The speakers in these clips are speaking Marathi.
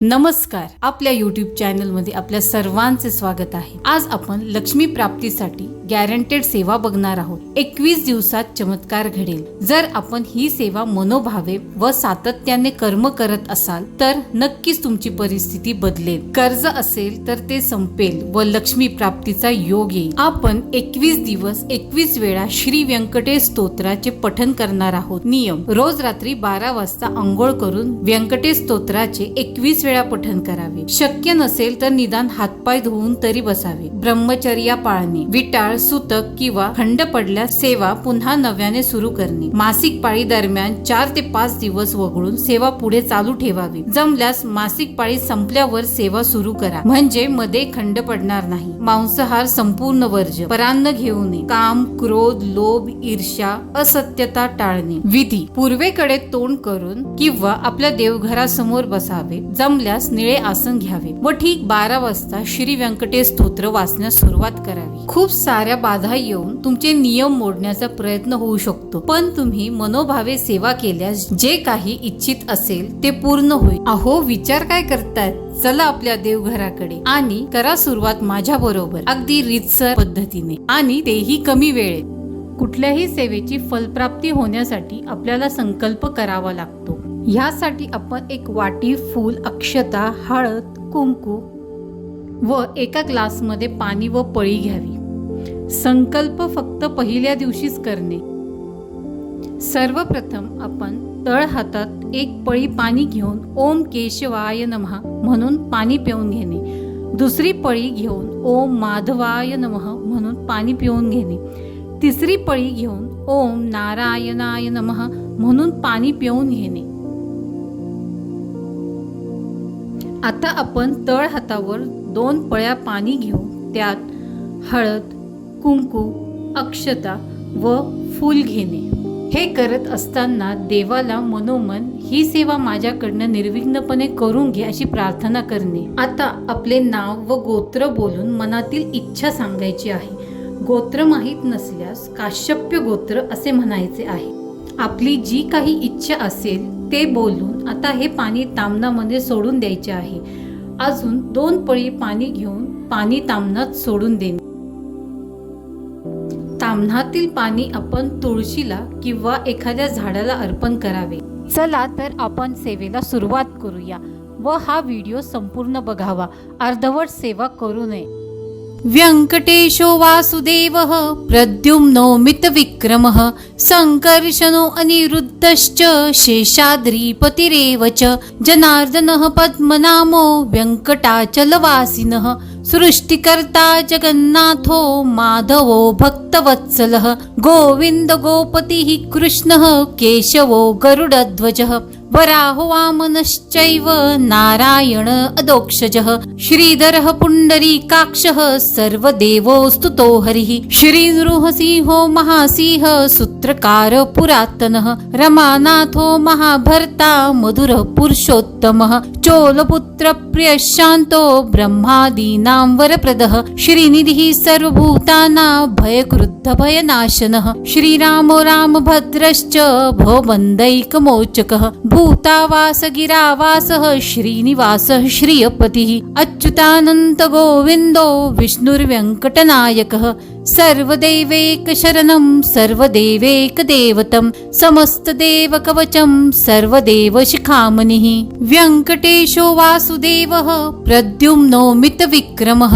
नमस्कार, आपल्या YouTube चॅनलमध्ये आपल्या सर्वांचे स्वागत आहे। आज आपण लक्ष्मी प्राप्तीसाठी गॅरंटेड सेवा बघणार आहोत। 21 दिवसात चमत्कार घडेल। जर आपण ही सेवा मनोभावे व सातत्याने कर्म करत असाल तर नक्कीच तुमची परिस्थिती बदलेल। कर्ज असेल तर ते संपेल व लक्ष्मी प्राप्तीचा योग येईल। आपण 21 दिवस 21 वेळा श्री व्यंकटेश स्तोत्राचे पठण करणार आहोत। नियम: रोज रात्री 12 वाजता अंघोळ करून व्यंकटेश स्तोत्राचे 21 वेळा पठण करावे। शक्य नसेल तर निदान हातपाय धुवून तरी बसावे। ब्रह्मचर्या पाळणे, विटाळ, सूतक किंवा खंड पडल्यास सेवा पुन्हा नव्याने सुरू करणे। मासिक पाळी दरम्यान 4 ते 5 दिवस वगळून सेवा पुढे चालू ठेवावी। जमल्यास मासिक पाळी संपल्यावर सेवा सुरू करा, म्हणजे मध्ये खंड पडणार नाही। मांसाहार संपूर्ण वर्ज्य, परान्न घेऊ नये। काम, क्रोध, लोभ, ईर्ष्या, असत्यता टाळणे। विधी: पूर्वेकडे तोंड करून किंवा आपल्या देवघरासमोर बसावे। जमल्यास निळे आसन घ्यावे व ठीक 12 वाजता श्री व्यंकटेश स्तोत्र वाचण्यास सुरुवात करावी। खूप साऱ्या बाधा येऊन तुमचे नियम मोडण्याचा प्रयत्न होऊ शकतो, पण तुम्ही मनोभावे सेवा केल्यास जे काही इच्छित असेल ते पूर्ण होईल। अहो, विचार काय करतायत? चला आपल्या देवघराकडे आणि करा सुरुवात माझ्या बरोबर, अगदी रीतसर पद्धतीने आणि तेही कमी वेळेत। कुठल्याही सेवेची फलप्राप्ती होण्यासाठी आपल्याला संकल्प करावा लागतो। यासाठी आपण एक वाटी फूल, अक्षता, हळद, कुंकू व एका ग्लासमध्ये पाणी व पळी घ्यावी। संकल्प फक्त पहिल्या दिवशीच करणे। सर्वप्रथम आपण तळ हातात एक पळी पाणी घेऊन ओम केशवाय नमः म्हणून पाणी पिऊन घेणे। दुसरी पळी घेऊन ओम माधवाय नमः म्हणून पाणी पिऊन घेणे। तिसरी पळी घेऊन ओम नारायणाय नमः म्हणून पाणी पिऊन घेणे। आता आपण तळ हातावर 2 पळ्या पाणी घेऊन त्यात हळद, कुंकू, अक्षता व फूल घेणे। हे करत असताना देवाला मनोमन ही सेवा माझ्याकडनं निर्विघ्नपणे करून घे अशी प्रार्थना करणे। आता आपले नाव व गोत्र बोलून मनातील इच्छा सांगायची आहे। गोत्र माहीत नसल्यास काश्यप्य गोत्र असे म्हणायचे आहे। आपली जी काही इच्छा असेल ते बोलून आता हे पाणी तामणामध्ये सोडून द्यायचे आहे। अजून 2 पळी पाणी घेऊन पाणी तामणात सोडून देणे। तामणातील पाणी आपण तुळशीला किंवा एखाद्या झाडाला अर्पण करावे। चला तर आपण सेवेला सुरुवात करूया व हा व्हिडिओ संपूर्ण बघावा, अर्धवट सेवा करू नये। व्यंकटेशो वासुदेवः प्रद्युम्नो मितविक्रमः संकर्षणो अनिरुद्धश्च शेषाद्रिपतिरेव च जनार्दनः पद्मनामो व्यंकटाचलवासिनः सृष्टिकर्ता जगन्नाथो माधवो भक्तवत्सलः गोविन्द गोपतिः कृष्णः केशवो गरुडध्वजः वराहो वामनश्चैव नारायण अदोक्षजः श्रीधरः पुण्डरीकाक्षः सर्वदेवोस्तुतो हरिः श्रीनृसिंहो महासिंह सूत्रकार पुरातनः रमानाथो महाभर्ता मधुरः पुरुषोत्तमः चोलपुत्र प्रियशान्तो ब्रह्मादीनां वरप्रदः श्रीनिधिः सर्वभूतानां भयक्रुद्ध भयनाशनः श्रीरामो रामभद्रश्च भवबन्धैकमोचकः भूतावास गिरावासः श्रीनिवासः श्रियपतिः अच्युतानन्त गोविन्दो विष्णुर्व्यङ्कटनायकः सर्वदेवैक शरणं सर्वदेवैक देवतं समस्तदेव कवचं सर्वदेव शिखामणिः व्यंकटेशो वासुदेवः प्रद्युम्नो मितविक्रमः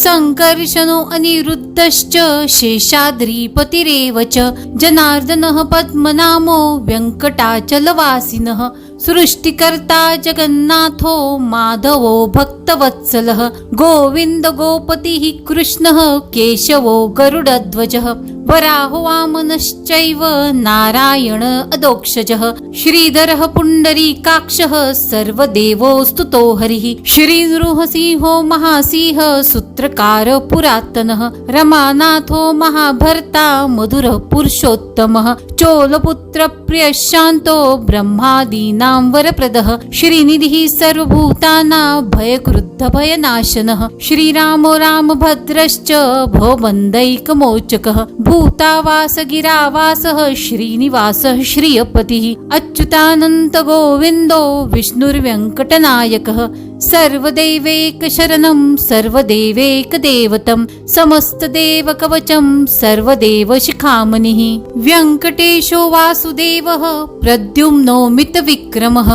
संकर्षणो अनिरुद्धश्च शेषाद्रिपतिरेव च जनार्दनः पद्मनामो व्यंकटाचलवासिनः सृष्टिकर्ता जगन्नाथो माधवो भक्तवत्सलः गोविन्द गोपतिः कृष्णः केशवो गरुडध्वजः वराहो वामनश्चैव नारायण अदोक्षजः श्रीधरः पुण्डरीकाक्षः सर्वदेवोस्तुतो हरिः श्रीनृसिंहो महासिंह सूत्रकार पुरातनः रमानाथो महाभर्ता मधुरः पुरुषोत्तमः चोलपुत्र प्रियशान्तो ब्रह्मादीनां वरप्रदः श्रीनिधिः सर्वभूतानां भयक्रुद्ध भयनाशनः श्रीरामो रामभद्रश्च भवबन्धैकमोचकः भूतावास गिरावासः श्रीनिवासः श्रियपतिः अच्युतानन्त गोविन्दो विष्णुर्व्यङ्कटनायकः सर्वदैवैक शरणं सर्वदेवैक दैवतं समस्तदेव कवचं सर्वदेव शिखामणिः व्यङ्कटेशो वासुदेवः प्रद्युम्नो मितविक्रमः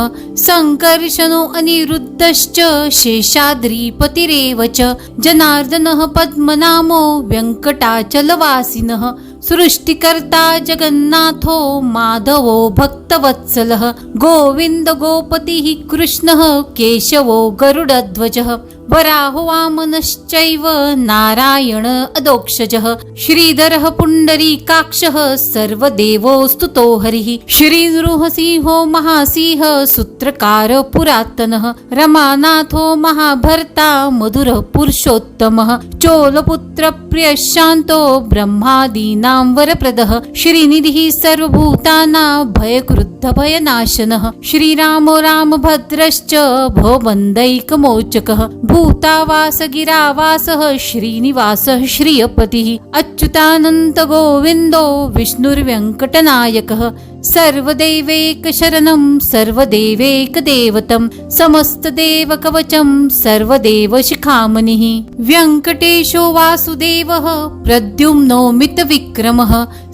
संकर्षणो अनिरुद्धश्च शेषाद्रिपतिरेव च जनार्दनः पद्मनामो व्यङ्कटाचलवासिनः सृष्टिकर्ता जगन्नाथो माधवो भक्तवत्सलः गोविन्द गोपतिः कृष्णः केशवो गरुडध्वजः वराहो वामनश्चैव नारायण अदोक्षजः श्रीधरः पुण्डरीकाक्षः सर्वदेवो स्तुतो हरिः श्रीनृसिंहो महासिंह सूत्रकार पुरातनः रमानाथो महाभर्ता मधुरः पुरुषोत्तमः चोलपुत्र प्रियशान्तो ब्रह्मादीनां वरप्रदः श्रीनिधिः सर्वभूतानां भयकृद्धभयनाशनः श्रीरामो रामभद्रश्च भवबन्धैकमोचकः भूतावास गिरावासः श्रीनिवासः श्रियपतिः अच्युतानन्त गोविन्दो विष्णुर्व्यङ्कटनायकः सर्वदैवैक शरणं सर्वदेवैक दैवतं समस्तदेव कवचं सर्वदेव शिखामणिः व्यङ्कटेशो वासुदेवः प्रद्युम्नो मितविक्रमः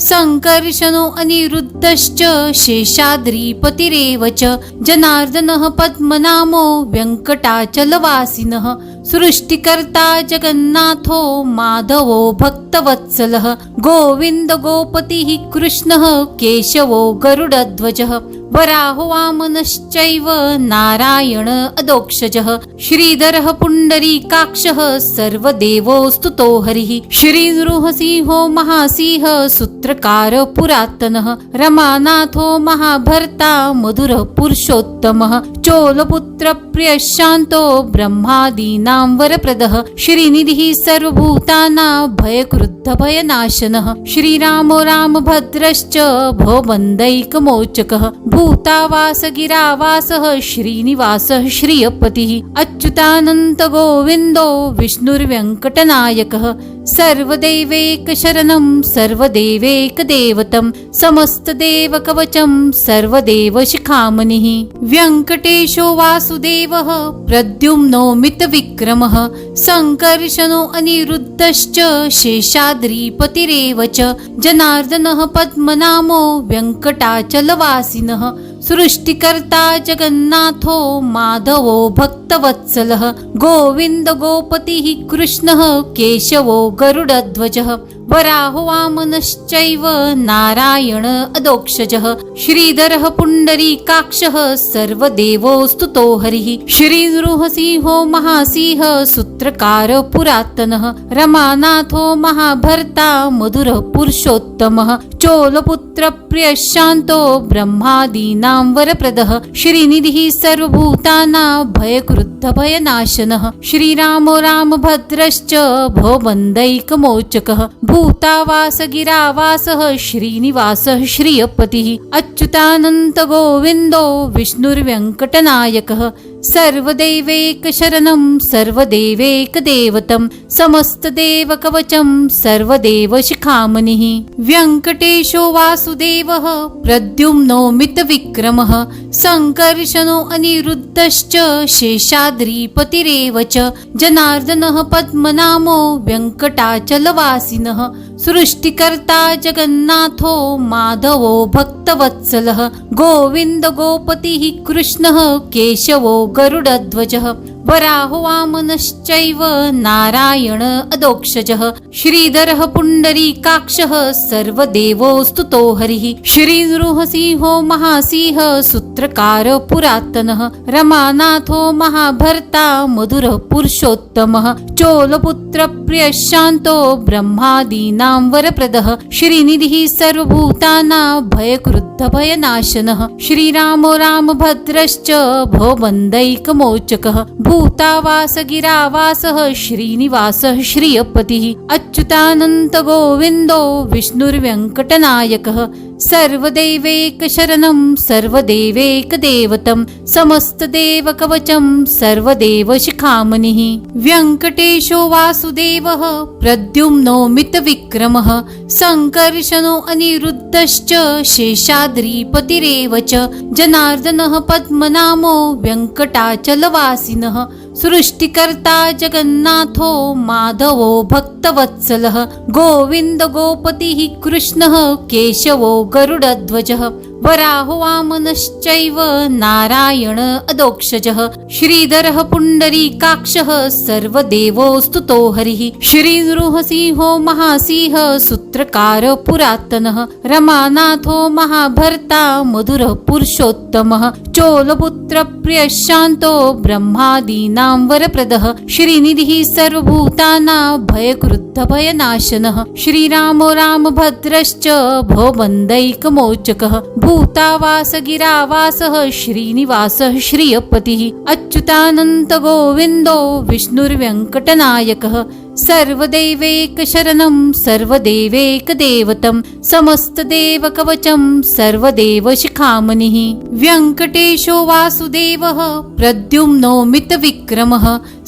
संकर्षणो अनिरुद्धश्च शेषाद्रिपतिरेव च जनार्दनः पद्मनामो व्यङ्कटाचलवासिनः सृष्टिकर्ता जगन्नाथो माधवो भक्तवत्सलः गोविन्द गोपतिः कृष्णः केशवो गरुडध्वजः वराहो वामनश्चैव नारायण अदोक्षजः श्रीधरः पुण्डरीकाक्षः सर्वदेवो स्तुतो हरिः श्रीनृसिंहो महासिंह सूत्रकार पुरातनः रमानाथो महाभर्ता मधुरः पुरुषोत्तमः चोलपुत्र प्रियशान्तो ब्रह्मादीनां वरप्रदः श्रीनिधिः सर्वभूतानां भयकृद्धभयनाशनः श्रीरामो रामभद्रश्च भवबन्धैकमोचकः भूतावास गिरावासः श्रीनिवासः श्रियपतिः अच्युतानन्त गोविन्दो विष्णुर्व्यङ्कटनायकः सर्वदैवैक शरणं सर्वदेवैक दैवतं समस्तदेव कवचं सर्वदेव शिखामणिः व्यङ्कटेशो वासुदेवः प्रद्युम्नो मितविक्रमः संकर्षणो अनिरुद्धश्च शेषाद्रिपतिरेव च जनार्दनः पद्मनामो व्यङ्कटाचलवासिनः सृष्टिकर्ता जगन्नाथो माधवो भक्तवत्सलः गोविन्द गोपतिः कृष्णः केशवो गरुडध्वजः वराहो वामनश्चैव नारायण अदोक्षजः श्रीधरः पुण्डरीकाक्षः सर्वदेवो स्तुतो हरिः श्रीनृसिंहो महासिंह सूत्रकार पुरातनः रमानाथो महाभर्ता मधुरः पुरुषोत्तमः चोलपुत्र प्रियशान्तो ब्रह्मादीनां वरप्रदः श्रीनिधिः सर्वभूतानां भयकृद्धभयनाशनः श्रीरामो रामभद्रश्च भवबन्धैकमोचकः भूतावास गिरावासः श्रीनिवासः श्रियपतिः अच्युतानन्त गोविन्दो विष्णुर्व्यङ्कटनायकः सर्वदैवैक शरणं सर्वदेवैक दैवतं समस्तदेव कवचं सर्वदेव शिखामणिः व्यङ्कटेशो वासुदेवः प्रद्युम्नो मितविक्रमः संकर्षणो अनिरुद्धश्च शेषाद्रिपतिरेव च जनार्दनः पद्मनामो व्यङ्कटाचलवासिनः सृष्टिकर्ता जगन्नाथो माधवो भक्तवत्सलः गोविन्द गोपतिः कृष्णः केशवो गरुडध्वजः वराहो वामनश्चैव नारायण अदोक्षजः श्रीधरः पुण्डरीकाक्षः सर्वदेवो स्तुतो हरिः श्रीनृसिंहो महासिंह सूत्रकार पुरातनः रमानाथो महाभर्ता मधुरः पुरुषोत्तमः चोलपुत्र प्रियशान्तो ब्रह्मादीनां वरप्रदः श्रीनिधिः सर्वभूतानां भयकृद्धभयनाशनः श्रीरामो रामभद्रश्च भवबन्धैकमोचकः भूतावास गिरावासः श्रीनिवासः श्रियपतिः अच्युतानन्त गोविन्दो विष्णुर्व्यङ्कटनायकः सर्वदैवैक शरणं सर्वदेवैक दैवतं समस्तदेव कवचं सर्वदेव शिखामणिः व्यङ्कटेशो वासुदेवः प्रद्युम्नो मितविक्रमः संकर्षणो अनिरुद्धश्च शेषाद्रिपतिरेव च जनार्दनः पद्मनामो व्यङ्कटाचलवासिनः सृष्टिकर्ता जगन्नाथो माधवो भक्तवत्सलः गोविन्द गोपतिः कृष्णः केशवो गरुडध्वजः वराहो वामनश्चैव नारायण अदोक्षजः श्रीधरः पुण्डरीकाक्षः सर्वदेवोस्तुतो हरिः श्रीनृसिंहो महासिंह सूत्रकार पुरातनः रमानाथो महाभर्ता मधुरः पुरुषोत्तमः चोलपुत्र प्रियशान्तो ब्रह्मादीनां वरप्रदः श्रीनिधिः सर्वभूतानां भयकृद्धभयनाशनः श्रीरामो रामभद्रश्च भवबन्धैकमोचकः भूतावास गिरावासः श्रीनिवासः श्रियपतिः अच्युतानन्त गोविन्दो विष्णुर्व्यङ्कटनायकः सर्वदैवैकशरणं सर्वदेवैकदेवतं समस्तदेवकवचं सर्वदेवशिखामणिः व्यङ्कटेशो वासुदेवः प्रद्युम्नो मितविक्रमः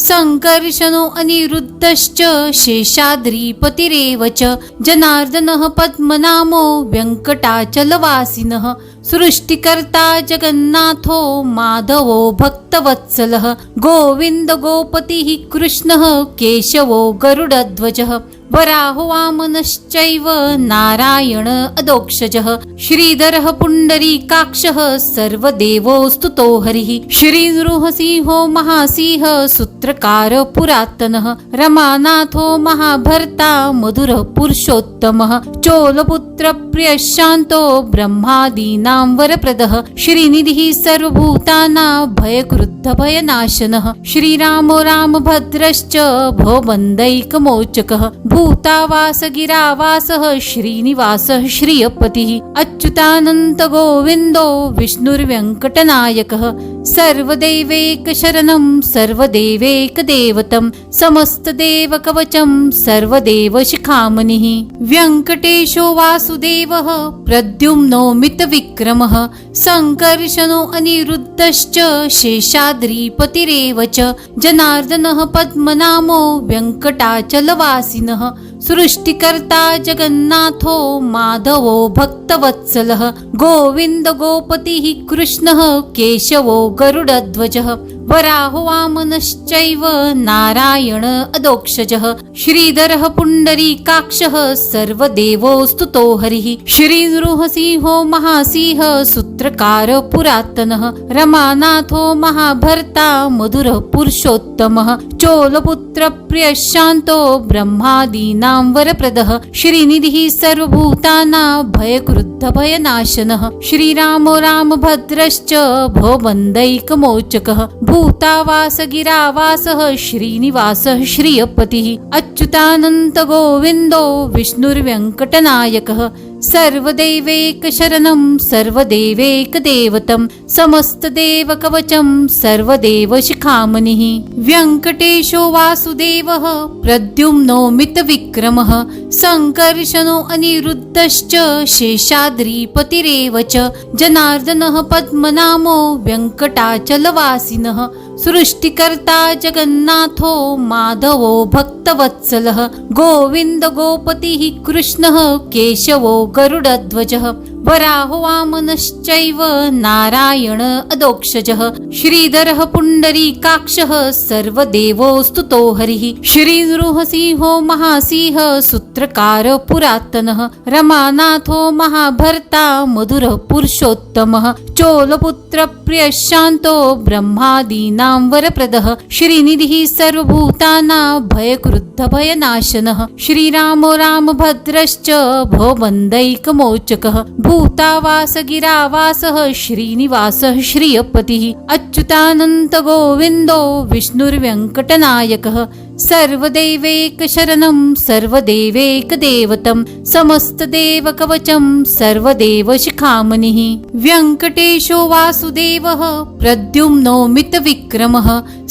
सङ्कर्षणो अनिरुद्धश्च शेषाद्रिपतिरेव च जनार्दनः पद्मनामो व्यङ्कटाचलवासिनः सृष्टिकर्ता जगन्नाथो माधवो भक्तवत्सलः गोविन्द गोपतिः कृष्णः केशवो गरुडध्वजः वराहो वामनश्चैव नारायण अदोक्षजः श्रीधरः पुण्डरीकाक्षः सर्वदेवोस्तुतो हरिः श्रीनृसिंहो महासिंह सूत्रकार पुरातनः रमानाथो महाभर्ता मधुरः पुरुषोत्तमः चोलपुत्र प्रियशान्तो ब्रह्मादीनां वरप्रदः श्रीनिधिः सर्वभूतानां भयकृद्धभयनाशनः श्रीरामो रामभद्रश्च भवबन्धैकमोचकः भूतावास गिरावासः श्रीनिवासः श्रियपतिः अच्युतानन्त गोविन्दो विष्णुर्व्यङ्कटनायकः सर्वदैवैकशरणं सर्वदेवैकदेवतं समस्तदेवकवचं सर्वदेवशिखामणिः व्यङ्कटेशो वासुदेवः प्रद्युम्नो मितविक्रमः सङ्कर्षणो अनिरुद्धश्च शेषाद्रिपतिरेव च जनार्दनः पद्मनामो व्यङ्कटाचलवासिनः सृष्टिकर्ता जगन्नाथो माधवो भक्तवत्सलः गोविन्द गोपतिः कृष्णः केशवो गरुडध्वजः वराहो वामनश्चैव नारायण अदोक्षजः श्रीधरः पुण्डरीकाक्षः सर्वदेवोस्तुतो हरिः श्रीनृसिंहो महासिंह सूत्रकार पुरातनः रमानाथो महाभर्ता मधुरः पुरुषोत्तमः चोलपुत्र प्रियशान्तो ब्रह्मादीनां वरप्रदः श्रीनिधिः सर्वभूतानां भयकृद्धभयनाशनः श्रीरामो रामभद्रश्च भवबन्धैकमोचकः भूतावास गिरावासः श्रीनिवासः श्रियपतिः अच्युतानन्त गोविन्दो विष्णुर्व्यङ्कटनायकः सर्वदैवैकशरणं सर्वदेवैकदेवतं समस्तदेवकवचं सर्वदेवशिखामणिः व्यङ्कटेशो वासुदेवः प्रद्युम्नो मितविक्रमः सङ्कर्षणो अनिरुद्धश्च शेषाद्रिपतिरेव च जनार्दनः पद्मनामो व्यङ्कटाचलवासिनः सृष्टिकर्ता जगन्नाथो माधवो भक्तवत्सलः गोविन्द गोपतिः कृष्णः केशवो गरुडध्वजः वराहो वामनश्चैव नारायण अदोक्षजः श्रीधरः पुण्डरीकाक्षः सर्वदेवोस्तुतो हरिः श्रीनृसिंहो महासिंह सूत्रकार पुरातनः रमानाथो महाभर्ता मधुरः पुरुषोत्तमः चोलपुत्र प्रियशान्तो ब्रह्मादीनां वरप्रदः श्रीनिधिः सर्वभूतानां भयकृद्धभयनाशनः श्रीरामो रामभद्रश्च भवबन्धैकमोचकः भूतावास गिरावासः श्रीनिवासः श्रियपतिः अच्युतानन्त गोविन्दो विष्णुर्व्यङ्कटनायकः सर्वदैवैकशरणं सर्वदेवैकदेवतं समस्तदेवकवचं सर्वदेवशिखामणिः व्यङ्कटेशो वासुदेवः प्रद्युम्नो मितविक्रमः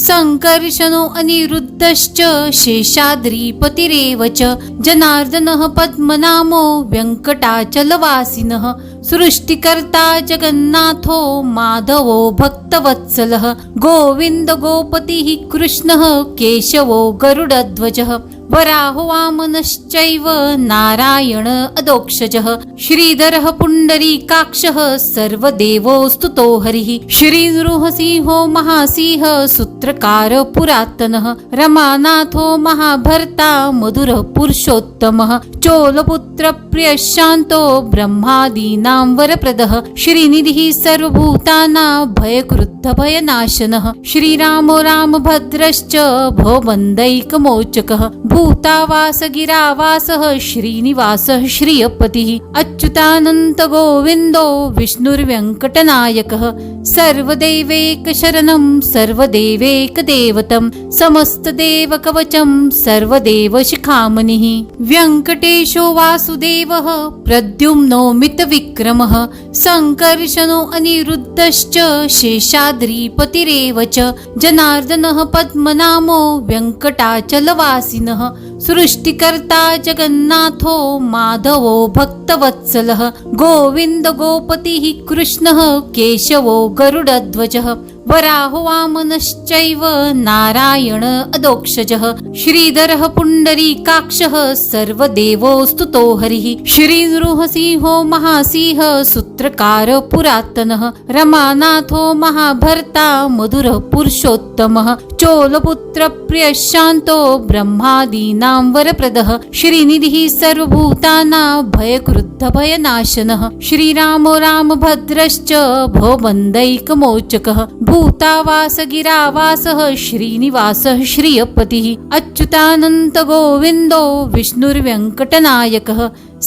सङ्कर्षणो अनिरुद्धश्च शेषाद्रिपतिरेव च जनार्दनः पद्मनामो व्यङ्कटाचलवासिनः सृष्टिकर्ता जगन्नाथो माधवो भक्तवत्सलः गोविन्द गोपतिः कृष्णः केशवो गरुडध्वजः वराहो वामनश्चैव नारायण अदोक्षजः श्रीधरः पुण्डरीकाक्षः सर्वदेवोस्तुतो हरिः श्रीनृसिंहो महासिंह सूत्रकार पुरातनः रमानाथो महाभर्ता मधुरः पुरुषोत्तमः चोलपुत्र प्रियः शान्तो ब्रह्मादीनां वरप्रदः श्रीनिधिः सर्वभूतानां भयकृद्ध भयनाशनः श्रीरामो रामभद्रश्च भवबन्धैकमोचकः भूतावास गिरावासः श्रीनिवासः श्रियपतिः अच्युतानन्त गोविन्दो विष्णुर्व्यङ्कटनायकः सर्वदेवैकशरणं सर्वदेवैकदेवतं समस्तदेवकवचं सर्वदेवशिखामणिः व्यङ्कटेशो वासुदेवः प्रद्युम्नो मितविक्रमः सङ्कर्षणो अनिरुद्धश्च शेषाद्रिपतिरेव च जनार्दनः पद्मनामो वेङ्कटाचलवासिनः सृष्टिकर्ता जगन्नाथो माधवो भक्तवत्सलः गोविन्द गोपतिः कृष्णः केशवो गरुडध्वजः वराहो वामनश्चैव नारायण अदोक्षजः श्रीधरः पुण्डरीकाक्षः सर्वदेवोस्तुतो हरिः श्रीनृसिंहो महासिंह सूत्रकार पुरातनः रमानाथो महाभर्ता मधुरः पुरुषोत्तमः चोलपुत्र प्रियः शान्तो ब्रह्मादीनां वरप्रदः श्रीनिधिः सर्वभूतानां भयकृद्ध भयनाशनः श्रीरामो रामभद्रश्च भवबन्धैकमोचकः भूतावास गिरावासः श्रीनिवासः श्रियपतिः अच्युतानन्त गोविन्दो विष्णुर्व्यङ्कटनायकः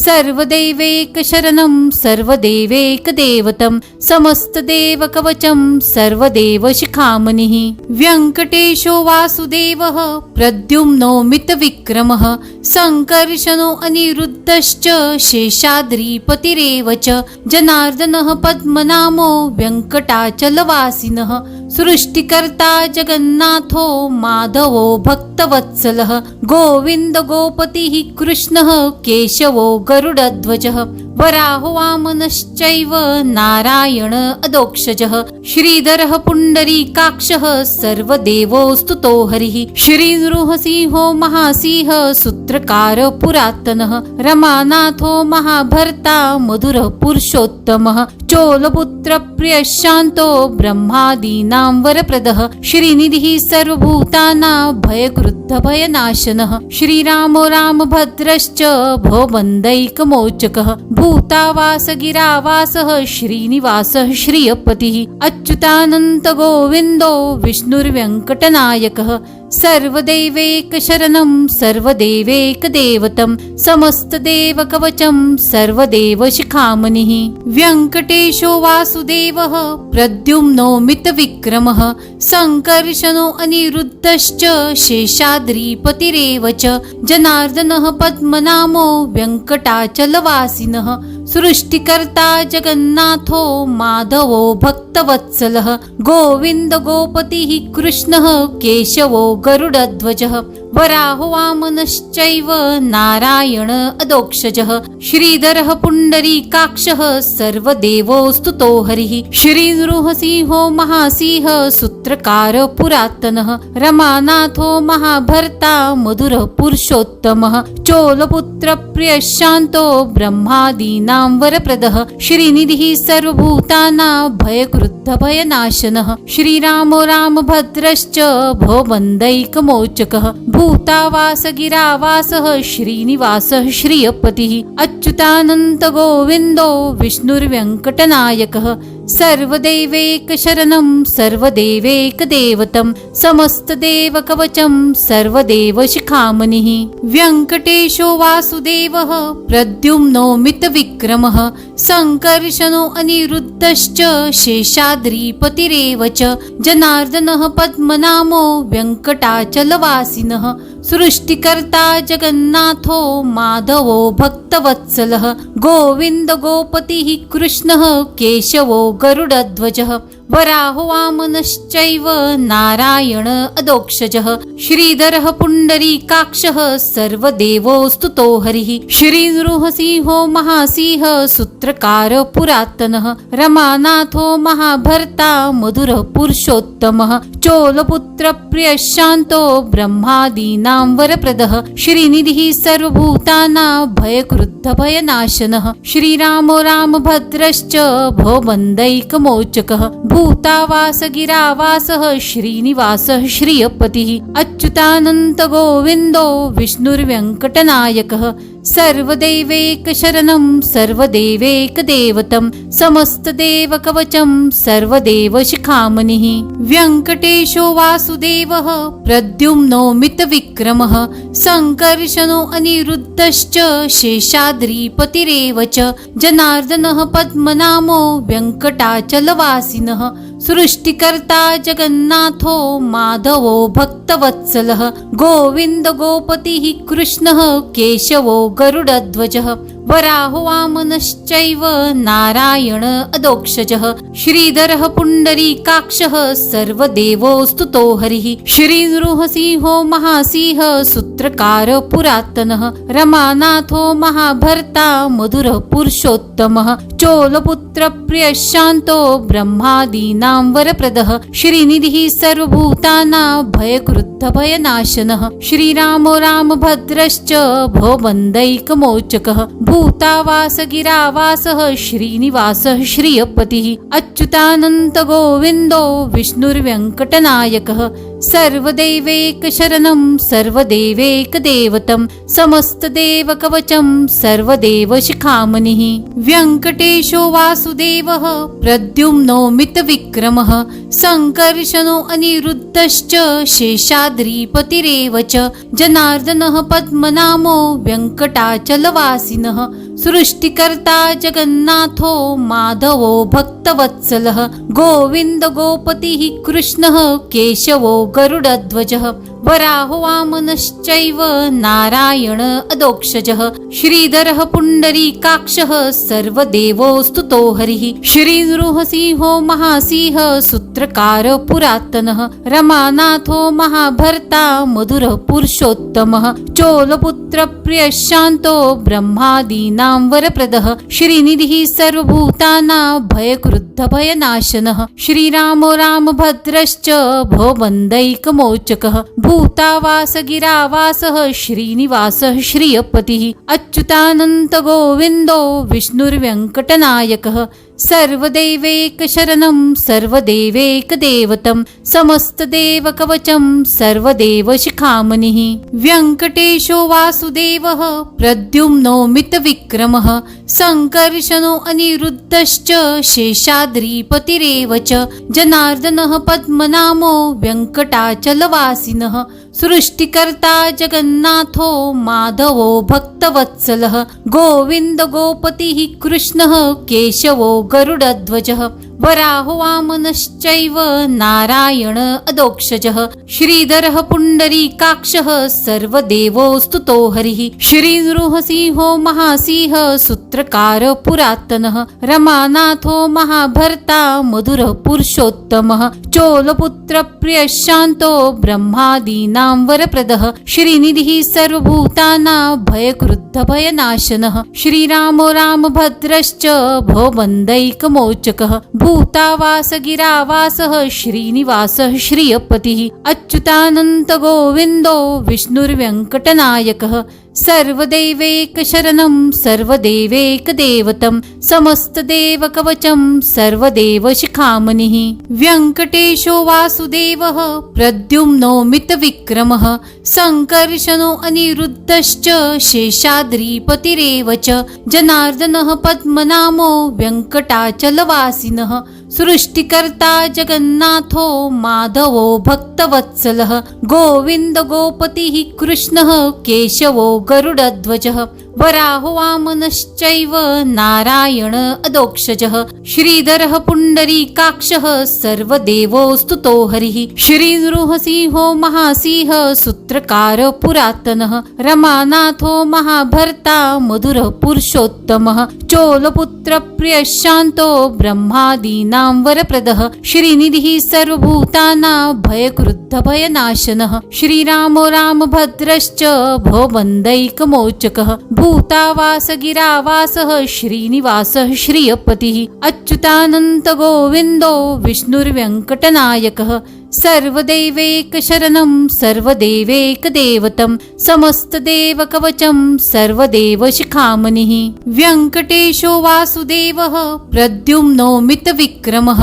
सर्वदैवैकशरणं सर्वदेवैकदेवतं समस्तदेवकवचं सर्वदेवशिखामणिः व्यङ्कटेशो वासुदेवः प्रद्युम्नो मितविक्रमः सङ्कर्षणो अनिरुद्धश्च शेषाद्रिपतिरेव च जनार्दनः पद्मनामो वेङ्कटाचलवासिनः सृष्टिकर्ता जगन्नाथो माधवो भक्तवत्सलः गोविन्द गोपतिः कृष्णः केशवो गरुडध्वजः वराहो वामनश्चैव नारायण अदोक्षजः श्रीधरः पुण्डरीकाक्षः सर्वदेवोस्तुतो हरिः श्रीनृसिंहो महासिंह सूत्रकार पुरातनः रमानाथो महाभर्ता मधुरः पुरुषोत्तमः चोलपुत्र प्रियः शान्तो ब्रह्मादीनां वरप्रदः श्रीनिधिः सर्वभूतानां भयकृद्ध भयनाशनः श्रीरामो रामभद्रश्च भवबन्धैकमोचकः भूतावास गिरावासः श्रीनिवासः श्रियपतिः अच्युतानन्त गोविन्दो विष्णुर्व्यङ्कटनायकः सर्वदैवैकशरणं सर्वदेवैकदेवतं समस्तदेवकवचं सर्वदेवशिखामणिः व्यङ्कटेशो वासुदेवः प्रद्युम्नो मितविक्रमः सङ्कर्षणो अनिरुद्धश्च शेषाद्रिपतिरेव च जनार्दनः पद्मनामो वेङ्कटाचलवासिनः सृष्टिकर्ता जगन्नाथो माधवो भक्तवत्सलः गोविन्द गोपतिः कृष्णः केशवो गरुडध्वजः वराहो वामनश्चैव नारायण अदोक्षजः श्रीधरः पुण्डरीकाक्षः सर्वदेवोस्तुतो हरिः श्रीनृसिंहो महासिंह सूत्रकार पुरातनः रमानाथो महाभर्ता मधुरः पुरुषोत्तमः चोलपुत्र प्रियः शान्तो ब्रह्मादीनां वरप्रदः श्रीनिधिः सर्वभूतानां भयकृद्ध भयनाशनः श्रीरामो रामभद्रश्च भवबन्धैकमोचकः भूतावास गिरावासः श्रीनिवासः श्रियपतिः अच्युतानन्त गोविन्दो विष्णुर्व्यङ्कटनायकः सर्वदैवैकशरणं सर्वदेवैकदेवतं समस्तदेवकवचं सर्वदेवशिखामणिः व्यङ्कटेशो वासुदेवः प्रद्युम्नो मितविक्रमः सङ्कर्षणो अनिरुद्धश्च शेषाद्रिपतिरेव च जनार्दनः पद्मनामो वेङ्कटाचलवासिनः सृष्टिकर्ता जगन्नाथो माधवो भक्तवत्सलः गोविन्द गोपतिः कृष्णः केशवो गरुडध्वजः वराहो वामनश्चैव नारायण अदोक्षजः श्रीधरः पुण्डरीकाक्षः सर्वदेवोस्तुतो हरिः श्रीनृसिंहो महासिंह सूत्रकार पुरातनः रमानाथो महाभर्ता मधुरः पुरुषोत्तमः चोलपुत्र प्रियः शान्तो ब्रह्मादीनां वरप्रदः श्रीनिधिः सर्वभूतानां भयकृद्ध भयनाशनः श्रीरामो रामभद्रश्च भवबन्धैकमोचकः भूतावास गिरावासः श्रीनिवासः श्रियपतिः अच्युतानन्त गोविन्दो विष्णुर्व्यङ्कटनायकः सर्वदेवैकशरणं सर्वदेवैकदेवतं समस्तदेवकवचं सर्वदेवशिखामणिः व्यङ्कटेशो वासुदेवः प्रद्युम्नो मितविक्रमः सङ्कर्षणो अनिरुद्धश्च शेषाद्रिपतिरेव च जनार्दनः पद्मनामो वेङ्कटाचलवासिनः सृष्टिकर्ता जगन्नाथो माधवो भक्तवत्सलः गोविन्द गोपतिः कृष्णः केशवो गरुडध्वजः वराहो वामनश्चैव नारायण अदोक्षजः श्रीधरः पुण्डरीकाक्षः सर्वदेवोस्तुतो हरिः श्रीनृसिंहो महासिंह सूत्रकार पुरातनः रमानाथो महाभर्ता मधुरः पुरुषोत्तमः चोलपुत्र प्रियः शान्तो ब्रह्मादीनां वरप्रदः श्रीनिधिः सर्वभूतानां भयकृद्ध भयनाशनः श्रीरामो रामभद्रश्च भवबन्धैकमोचकः भूतावास गिरावासः श्रीनिवासः श्रियपतिः अच्युतानन्त गोविन्दो विष्णुर्व्यङ्कटनायकः सर्वदेवैकशरणं सर्वदेवैकदेवतं समस्तदेवकवचं सर्वदेवशिखामणिः व्यङ्कटेशो वासुदेवः प्रद्युम्नो मितविक्रमः सङ्कर्षणो अनिरुद्धश्च शेषाद्रिपतिरेव च जनार्दनः पद्मनामो वेङ्कटाचलवासिनः सृष्टिकर्ता जगन्नाथो माधवो भक्तवत्सलः गोविन्द गोपतिः कृष्णः केशवो गरुडध्वजः वराहो वामनश्चैव नारायण अदोक्षजः श्रीधरः पुण्डरीकाक्षः सर्वदेवोस्तुतो हरिः श्रीनृसिंहो महासिंह सूत्रकार पुरातनः रमानाथो महाभर्ता मधुरः पुरुषोत्तमः चोलपुत्र प्रियः शान्तो ब्रह्मादीनां वरप्रदः श्रीनिधिः सर्वभूतानां भयकृद्ध भयनाशनः श्रीरामो रामभद्रश्च भवबन्धैकमोचकः भूतावास गिरावासः श्रीनिवासः श्रियपतिः अच्युतानन्त गोविन्दो विष्णुर्व्यङ्कटनायकः सर्वदेवैकशरणं सर्वदेवैकदेवतं समस्तदेवकवचं सर्वदेवशिखामणिः व्यङ्कटेशो वासुदेवः प्रद्युम्नो मितविक्रमः सङ्कर्षणो अनिरुद्धश्च शेषाद्रिपतिरेव च जनार्दनः पद्मनामो वेङ्कटाचलवासिनः सृष्टिकर्ता जगन्नाथो माधवो भक्तवत्सलः गोविन्द गोपतिः कृष्णः केशवो गरुडध्वजः वराहो वामनश्चैव नारायण अदोक्षजः श्रीधरः पुण्डरीकाक्षः सर्वदेवोस्तुतो हरिः श्रीनृसिंहो महासिंह सूत्रकार पुरातनः रमानाथो महाभर्ता मधुरः पुरुषोत्तमः चोलपुत्र प्रियः शान्तो ब्रह्मादीनां वरप्रदः श्रीनिधिः सर्वभूतानां भयकृद्ध भयनाशनः श्रीरामो रामभद्रश्च भवबन्धैकमोचकः भूतावास गिरावासः श्रीनिवासः श्रियपतिः अच्युतानन्त गोविन्दो विष्णुर्व्यङ्कटनायकः सर्वदेवैकशरणं सर्वदेवैकदेवतं समस्तदेवकवचं सर्वदेवशिखामणिः व्यङ्कटेशो वासुदेवः प्रद्युम्नो मितविक्रमः सङ्कर्षणो अनिरुद्धश्च शेषाद्रिपतिरेव च जनार्दनः पद्मनामो वेङ्कटाचलवासिनः सृष्टिकर्ता जगन्नाथो माधवो भक्तवत्सलः गोविन्द गोपतिः कृष्णः केशवो गरुडध्वजः वराहो वामनश्चैव नारायण अदोक्षजः श्रीधरः पुण्डरीकाक्षः सर्वदेवोस्तुतो हरिः श्रीनृसिंहो महासिंह सूत्रकार पुरातनः रमानाथो महाभर्ता मधुर पुरुषोत्तमः चोलपुत्र प्रिय शांतो ब्रह्मादीनां वरप्रदः श्रीनिधिः सर्वभूतानां भयक्रुद्ध भयनाशनः श्रीरामो रामभद्रश्च भवबन्धैकमोचकः भूतावास गिरावासः श्रीनिवासः श्रियपतिः अच्युतानन्त गोविन्दो विष्णुर्व्यङ्कटनायकः सर्वदैवैक शरणं सर्वदेवैक देवतं समस्तदेव कवचं सर्वदेव शिखामणिः व्यङ्कटेशो वासुदेवः प्रद्युम्नो मितविक्रमः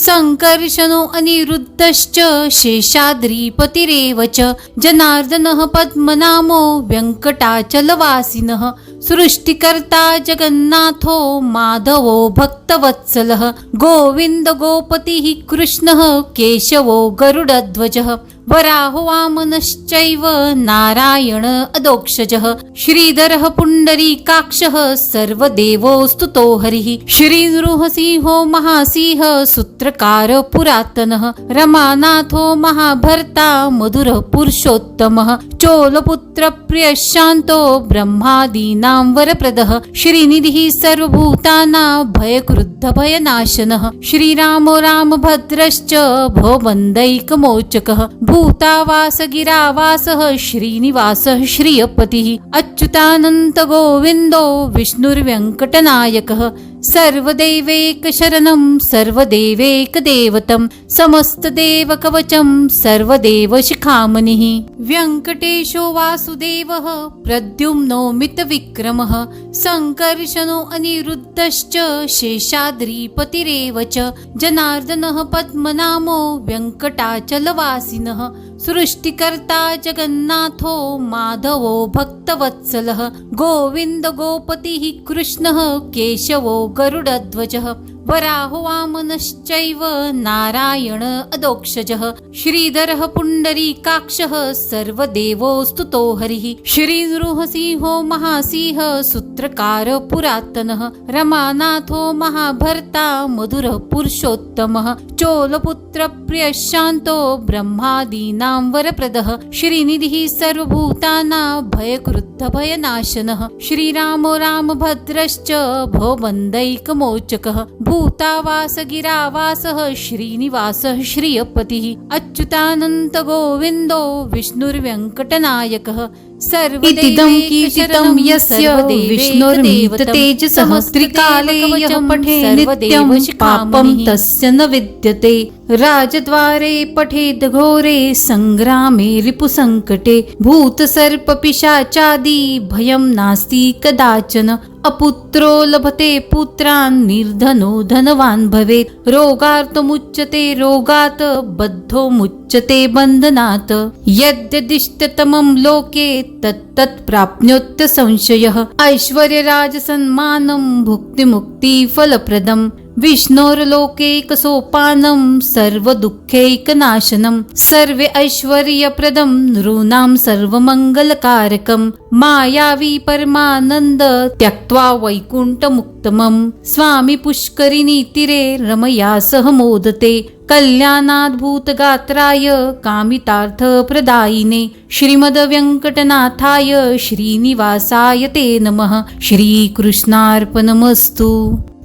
संकर्षणो अनिरुद्धश्च शेषाद्रिपतिरेव च जनार्दनः पद्मनामो व्यङ्कटाचलवासिनः सृष्टिकर्ता जगन्नाथो माधवो भक्तवत्सलः गोविन्द गोपतिः कृष्णः केशवो गरुडध्वजः वराहो वामनश्चैव नारायण अदोक्षजः श्रीधरः पुण्डरीकाक्षः सर्वदेवोस्तुतो हरिः श्रीनृसिंहो महासिंह सूत्रकार पुरातनः रमानाथो महाभर्ता मधुर पुरुषोत्तमः चोलपुत्र प्रिय शांतो ब्रह्मादीनां वरप्रदः श्रीनिधिः सर्वभूतानां भयक्रुद्ध भयनाशनः श्रीरामो रामभद्रश्च भवबन्धैकमोचकः भूतावास गिरावासः श्रीनिवासः श्रियपतिः अच्युतानन्त गोविन्दो विष्णुर्व्यङ्कटनायकः सर्वदैवैक शरणं सर्वदेवैक देवतं समस्तदेव कवचं सर्वदेव शिखामणिः व्यङ्कटेशो वासुदेवः प्रद्युम्नो मितविक्रमः संकर्षणो अनिरुद्धश्च शेषाद्रिपतिरेव च जनार्दनः पद्मनामो व्यङ्कटाचलवासिनः सृष्टिकर्ता जगन्नाथो माधवो भक्तवत्सलः गोविन्द गोपतिः कृष्णः केशवो गरुडध्वजः वराहो वामनश्चैव नारायण अदोक्षजः श्रीधरः पुण्डरीकाक्षः सर्वदेवोस्तुतो हरिः श्रीनृसिंहो महासिंह सूत्रकार पुरातनः रमानाथो महाभर्ता मधुर पुरुषोत्तमः चोलपुत्र प्रिय शांतो ब्रह्मादीनां वरप्रदः श्रीनिधिः सर्वभूतानां भयक्रुद्ध भयनाशनः श्रीरामो रामभद्रश्च भवबन्धैकमोचकः भूतावास गिरावासः श्रीनिवासः श्रियपतिः अच्युतानन्त गोविन्दो विष्णुर्व्यङ्कटनायकः सर्वदिदं कीर्तितं यस्य विष्णुर्मिततेजसः त्रिकाले यः पठेत् नित्यं पापं तस्य न विद्यते राजद्वारे पठेद् घोरे संग्रामे रिपुसङ्कटे भूतसर्पपिशाचादि भयं नास्ति कदाचन अपुत्रो लभते पुत्रान् निर्धनो धनवान् भवेत् रोगार्तमुच्यते रोगात् बद्धो मुच्यते बन्धनात् यद्यदिष्टतमं लोके तत्तत् प्राप्नोत्य संशयः ऐश्वर्यराजसन्मानं भुक्तिमुक्ति फलप्रदम् विष्णोर्लोकैकसोपानं सर्वदुःखैकनाशनं सर्वे ऐश्वर्यप्रदं नॄणां सर्वमङ्गलकारकं मायावी परमानन्द त्यक्त्वा वैकुण्ठमुक्तमं स्वामी पुष्करिणी तीरे रमया सह मोदते कल्याणाद्भुतगात्राय कामितार्थप्रदायिने श्रीमद्वेङ्कटनाथाय श्रीनिवासाय ते नमः श्रीकृष्णार्पणमस्तु।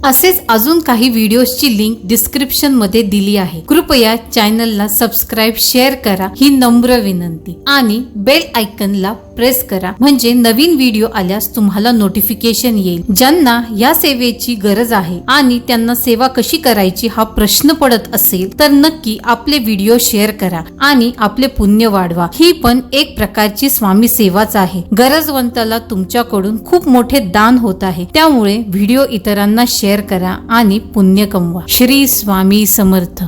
असेच अजून काही व्हिडिओजची लिंक डिस्क्रिप्शन मध्ये दिली आहे। कृपया चॅनलला सबस्क्राईब शेअर करा ही नम्र विनंती आणि बेल आयकनला प्रेस करा म्हणजे नवीन व्हिडिओ आल्यास तुम्हाला नोटिफिकेशन येईल। ज्यांना या सेवेची गरज आहे आणि त्यांना सेवा कशी करायची हा प्रश्न पडत असेल तर नक्की आपले व्हिडिओ शेअर करा आणि आपले पुण्य वाढवा। ही पण एक प्रकारची स्वामी सेवाच आहे। गरजवंताला तुमच्याकडून खूप मोठे दान होत आहे, त्यामुळे व्हिडिओ इतरांना शेअर करा आणि पुण्य कमवा। श्री स्वामी समर्थ।